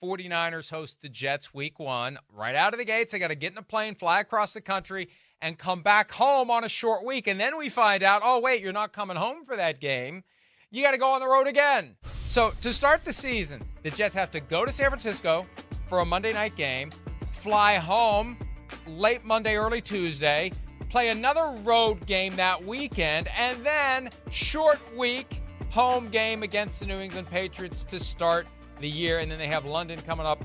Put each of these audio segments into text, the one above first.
49ers host the Jets week 1. Right out of the gates, they got to get in a plane, fly across the country, and come back home on a short week. And then we find out, oh, wait, you're not coming home for that game. You got to go on the road again. So to start the season, the Jets have to go to San Francisco for a Monday night game, fly home late Monday, early Tuesday, play another road game that weekend, and then short week home game against the New England Patriots to start the year. And then they have London coming up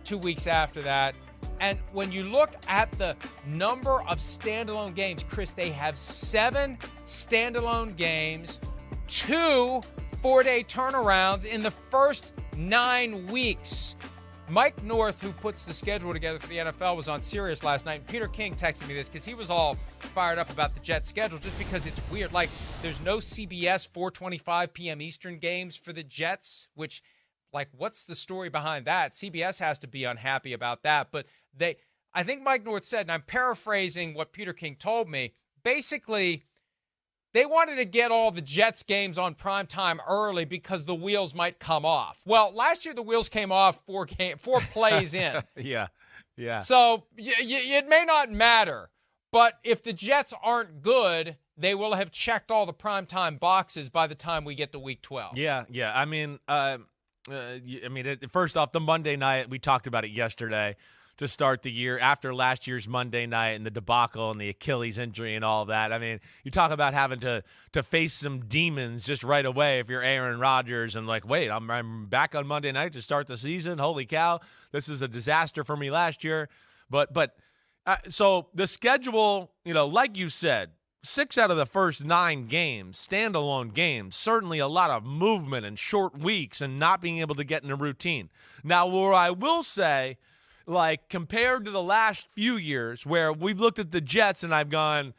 2 weeks after that. And when you look at the number of standalone games, Chris, they have 7 standalone games, 2 4-day turnarounds in the first 9 weeks. Mike North, who puts the schedule together for the NFL, was on Sirius last night. And Peter King texted me this because he was all fired up about the Jets schedule just because it's weird. Like, there's no CBS 4:25 p.m. Eastern games for the Jets, which, like, what's the story behind that? CBS has to be unhappy about that. But I think Mike North said, and I'm paraphrasing what Peter King told me, basically, they wanted to get all the Jets games on prime time early because the wheels might come off. Well, last year the wheels came off 4 plays in. Yeah. So it may not matter, but if the Jets aren't good, they will have checked all the primetime boxes by the time we get to week 12. Yeah. I mean, first off, the Monday night, we talked about it yesterday to start the year after last year's Monday night and the debacle and the Achilles injury and all that. I mean, you talk about having to face some demons just right away if you're Aaron Rodgers and like, wait, I'm back on Monday night to start the season. Holy cow, this is a disaster for me last year. So the schedule, like you said, 6 out of the first 9 games, standalone games, certainly a lot of movement and short weeks and not being able to get in a routine. Now, where I will say, like, compared to the last few years where we've looked at the Jets and I've gone,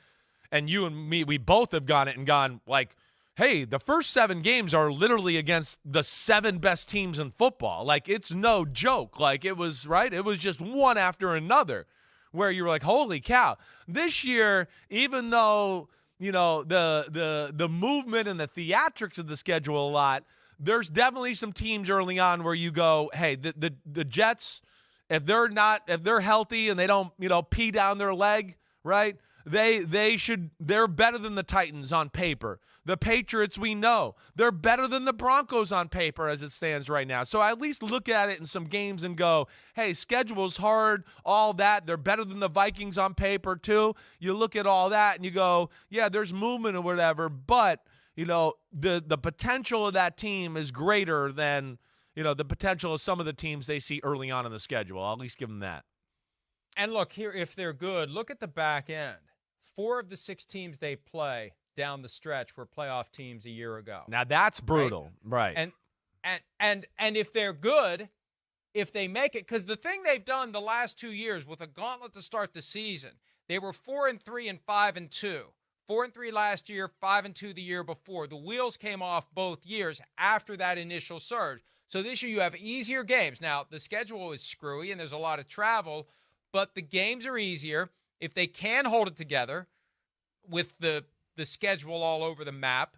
and you and me, we both have gone it and gone, like, hey, the first 7 games are literally against the 7 best teams in football. Like, it's no joke. Like, it was, right? It was just one after another where you were like, holy cow. This year, even though, the movement and the theatrics of the schedule a lot, there's definitely some teams early on where you go, hey, the Jets, if they're healthy and they don't, pee down their leg, right? They're better than the Titans on paper. The Patriots, we know, they're better than the Broncos on paper as it stands right now. So I at least look at it in some games and go, hey, schedule's hard, all that. They're better than the Vikings on paper too. You look at all that and you go, yeah, there's movement or whatever, but, the potential of that team is greater than, the potential of some of the teams they see early on in the schedule. I'll at least give them that. And look, here, if they're good, look at the back end. 4 of the 6 teams they play down the stretch were playoff teams a year ago. Now that's brutal, right? And if they're good, if they make it, because the thing they've done the last 2 years with a gauntlet to start the season, they were 4-3 and 5-2. 4-3 last year, 5-2 the year before. The wheels came off both years after that initial surge. So this year you have easier games. Now, the schedule is screwy and there's a lot of travel, but the games are easier. If they can hold it together with the schedule all over the map,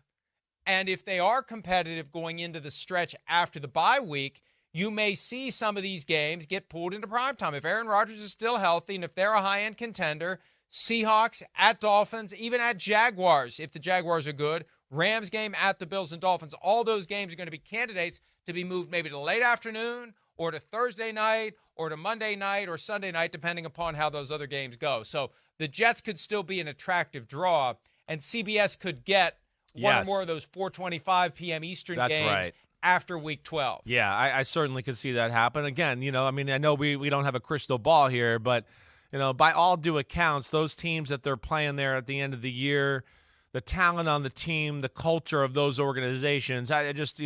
and if they are competitive going into the stretch after the bye week, you may see some of these games get pulled into primetime. If Aaron Rodgers is still healthy and if they're a high-end contender, Seahawks at Dolphins, even at Jaguars, if the Jaguars are good, Rams game at the Bills and Dolphins, all those games are going to be candidates to be moved maybe to late afternoon or to Thursday night or to Monday night or Sunday night, depending upon how those other games go. So the Jets could still be an attractive draw, and CBS could get one or more of those 4:25 p.m. Eastern games after Week 12. Yeah, I certainly could see that happen. Again, I know we don't have a crystal ball here, but, by all due accounts, those teams that they're playing there at the end of the year, the talent on the team, the culture of those organizations, I just,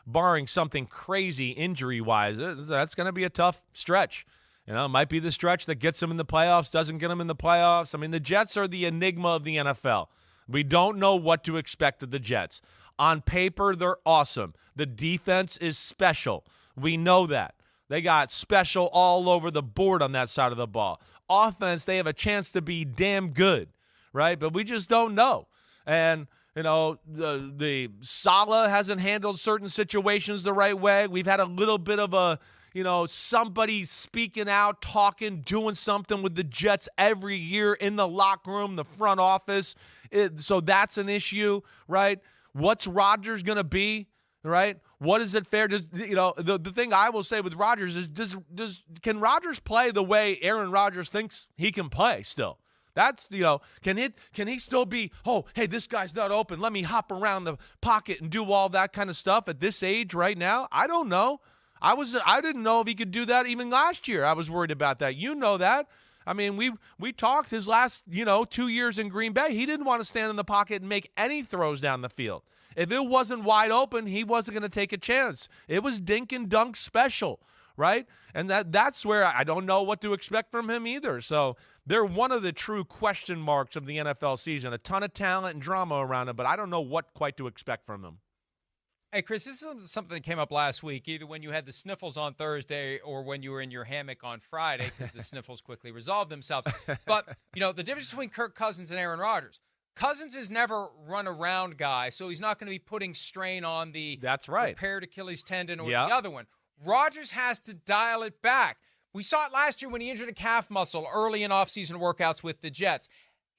barring something crazy injury-wise, that's going to be a tough stretch. It might be the stretch that gets them in the playoffs, doesn't get them in the playoffs. I mean, the Jets are the enigma of the NFL. We don't know what to expect of the Jets. On paper, they're awesome. The defense is special. We know that. They got special all over the board on that side of the ball. Offense, they have a chance to be damn good, right? But we just don't know. And The Salah hasn't handled certain situations the right way. We've had a little bit of a, somebody speaking out, talking, doing something with the Jets every year in the locker room, the front office. So that's an issue, right? What's Rodgers going to be, right? What is it fair? The thing I will say with Rodgers is, can Rodgers play the way Aaron Rodgers thinks he can play still? That's, can he still be, oh, hey, this guy's not open, let me hop around the pocket and do all that kind of stuff at this age right now? I don't know. I didn't know if he could do that even last year. I was worried about that. You know that. I mean, we talked his last, 2 years in Green Bay. He didn't want to stand in the pocket and make any throws down the field. If it wasn't wide open, he wasn't going to take a chance. It was dink and dunk special, right? And that's where I don't know what to expect from him either. So they're one of the true question marks of the NFL season. A ton of talent and drama around him, but I don't know what quite to expect from him. Hey, Chris, this is something that came up last week, either when you had the sniffles on Thursday or when you were in your hammock on Friday, because the sniffles quickly resolved themselves. But, the difference between Kirk Cousins and Aaron Rodgers. Cousins is never run-around guy, so he's not going to be putting strain on the repaired Achilles tendon or the other one. Rodgers has to dial it back. We saw it last year when he injured a calf muscle early in offseason workouts with the Jets.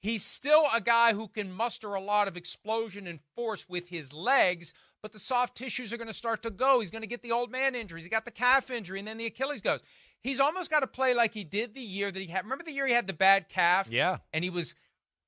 He's still a guy who can muster a lot of explosion and force with his legs, but the soft tissues are going to start to go. He's going to get the old man injuries. He got the calf injury, and then the Achilles goes. He's almost got to play like he did the year that he had. Remember the year he had the bad calf? Yeah. And he was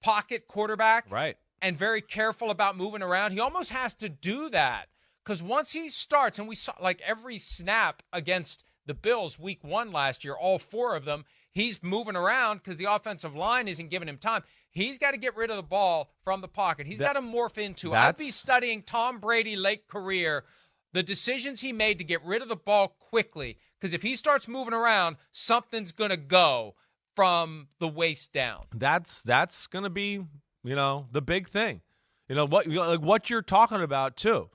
pocket quarterback? Right. And very careful about moving around. He almost has to do that because once he starts, and we saw like every snap against the Bills week 1 last year, all 4 of them, he's moving around because the offensive line isn't giving him time. He's got to get rid of the ball from the pocket. He's got to morph into. I'd be studying Tom Brady late career, the decisions he made to get rid of the ball quickly, because if he starts moving around, something's going to go from the waist down. That's going to be, the big thing. What you're talking about too.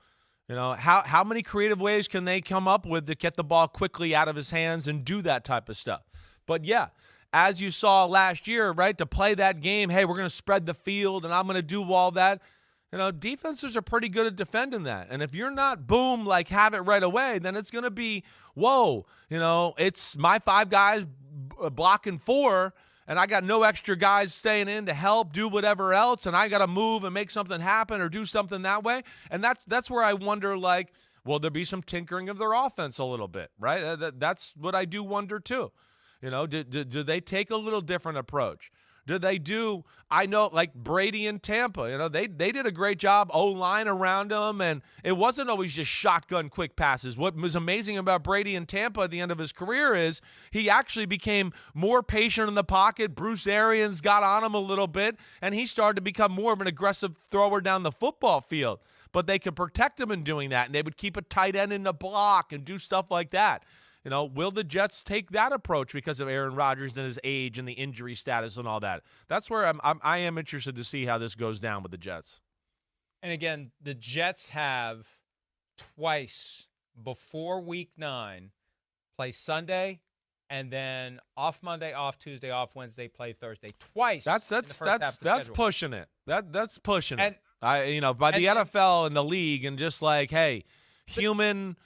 How many creative ways can they come up with to get the ball quickly out of his hands and do that type of stuff? But yeah, as you saw last year, right, to play that game, hey, we're going to spread the field and I'm going to do all that. Defenses are pretty good at defending that. And if you're not, boom, like have it right away, then it's going to be, whoa, it's my 5 guys blocking 4, and I got no extra guys staying in to help do whatever else, and I got to move and make something happen or do something that way. And that's where I wonder, like, will there be some tinkering of their offense a little bit, right? That's what I do wonder too. Do they take a little different approach? Do they do, I know, like Brady in Tampa, they did a great job, O-line around them, and it wasn't always just shotgun quick passes. What was amazing about Brady in Tampa at the end of his career is he actually became more patient in the pocket. Bruce Arians got on him a little bit, and he started to become more of an aggressive thrower down the football field. But they could protect him in doing that, and they would keep a tight end in the block and do stuff like that. Will the Jets take that approach because of Aaron Rodgers and his age and the injury status and all that? That's where I am interested to see how this goes down with the Jets. And again, the Jets have twice before Week 9 play Sunday, and then off Monday, off Tuesday, off Wednesday, play Thursday. Twice. That's pushing it. That's pushing it. By the NFL and the league, and just like, hey, human.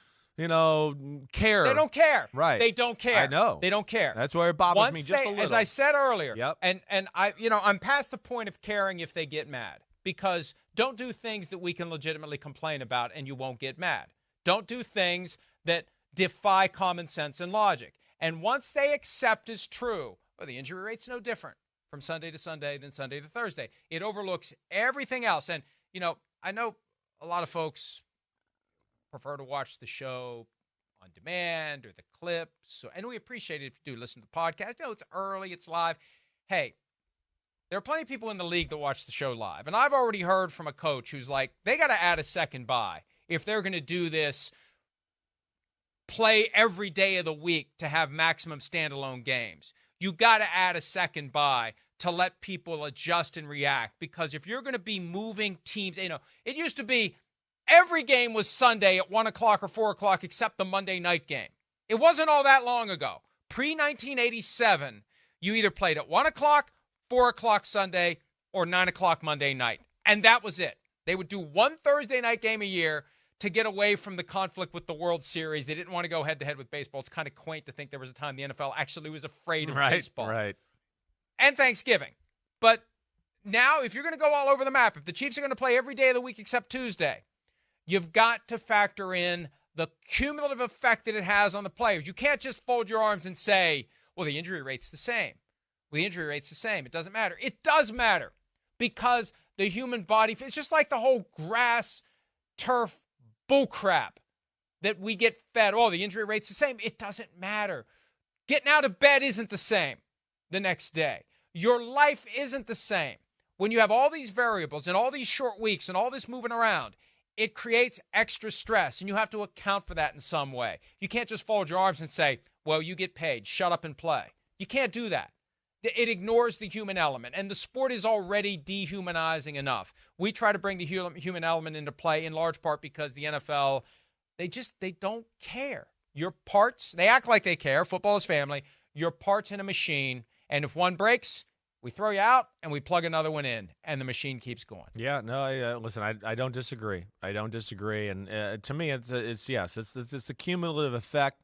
Care. They don't care. Right. They don't care. I know. They don't care. That's where it bothers me just a little. As I said earlier. Yep. And I'm past the point of caring if they get mad, because don't do things that we can legitimately complain about and you won't get mad. Don't do things that defy common sense and logic. And once they accept as true, the injury rate's no different from Sunday to Sunday than Sunday to Thursday. It overlooks everything else. And, I know a lot of folks prefer to watch the show on demand or the clips. And we appreciate it if you do listen to the podcast. It's early, it's live. Hey, there are plenty of people in the league that watch the show live. And I've already heard from a coach who's like, they got to add a second bye if they're going to do this play every day of the week to have maximum standalone games. You got to add a second bye to let people adjust and react. Because if you're going to be moving teams, it used to be every game was Sunday at 1 o'clock or 4 o'clock except the Monday night game. It wasn't all that long ago. Pre-1987, you either played at 1 o'clock, 4 o'clock Sunday, or 9 o'clock Monday night. And that was it. They would do one Thursday night game a year to get away from the conflict with the World Series. They didn't want to go head-to-head with baseball. It's kind of quaint to think there was a time the NFL actually was afraid of baseball. Right. And Thanksgiving. But now, if you're going to go all over the map, if the Chiefs are going to play every day of the week except Tuesday, you've got to factor in the cumulative effect that it has on the players. You can't just fold your arms and say, well, the injury rate's the same. Well, the injury rate's the same. It doesn't matter. It does matter because the human body, it's just like the whole grass, turf, bullcrap that we get fed. Oh, the injury rate's the same. It doesn't matter. Getting out of bed isn't the same the next day. Your life isn't the same. When you have all these variables and all these short weeks and all this moving around, it creates extra stress, and you have to account for that in some way. You can't just fold your arms and say, well, you get paid. Shut up and play. You can't do that. It ignores the human element, and the sport is already dehumanizing enough. We try to bring the human element into play in large part because the NFL, they don't care. Your parts, they act like they care. Football is family. Your parts in a machine, and if one breaks, we throw you out and we plug another one in, and the machine keeps going. Yeah, no, listen, I don't disagree. And to me, it's a cumulative effect.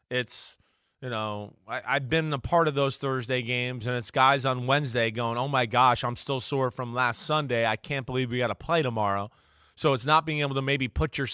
It's, I've been a part of those Thursday games, and it's guys on Wednesday going, oh my gosh, I'm still sore from last Sunday. I can't believe we got to play tomorrow. So it's not being able to maybe put your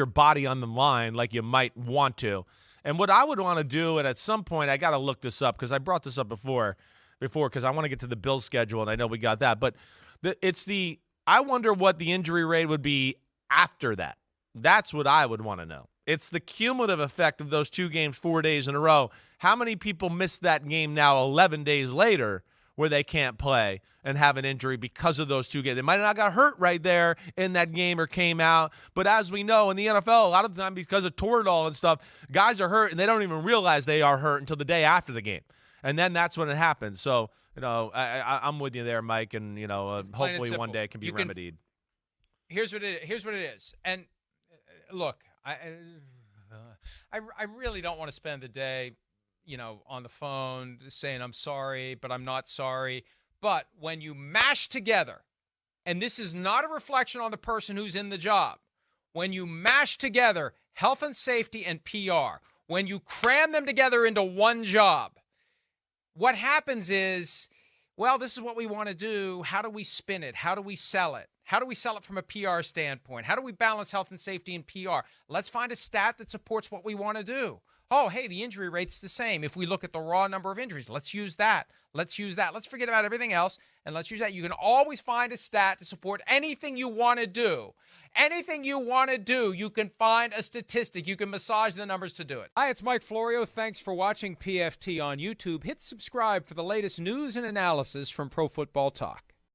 body on the line like you might want to. And what I would want to do, and at some point I got to look this up because I brought this up before because I want to get to the Bills schedule, and I know we got that. But I wonder what the injury rate would be after that. That's what I would want to know. It's the cumulative effect of those two games 4 days in a row. How many people miss that game now 11 days later where they can't play and have an injury because of those two games? They might have not got hurt right there in that game or came out. But as we know, in the NFL, a lot of the time because of Toradol and stuff, guys are hurt and they don't even realize they are hurt until the day after the game. And then that's when it happens. So, I'm with you there, Mike, and, hopefully one day it can be remedied. Here's what it is. And look, I really don't want to spend the day, on the phone saying I'm sorry, but I'm not sorry. But when you mash together, and this is not a reflection on the person who's in the job, when you mash together health and safety and PR, when you cram them together into one job, what happens is, well, this is what we want to do. How do we spin it? How do we sell it? How do we sell it from a PR standpoint? How do we balance health and safety and PR? Let's find a stat that supports what we want to do. Oh, hey, the injury rate's the same. If we look at the raw number of injuries, let's use that. Let's forget about everything else, and let's use that. You can always find a stat to support anything you want to do. Anything you want to do, you can find a statistic. You can massage the numbers to do it. Hi, it's Mike Florio. Thanks for watching PFT on YouTube. Hit subscribe for the latest news and analysis from Pro Football Talk.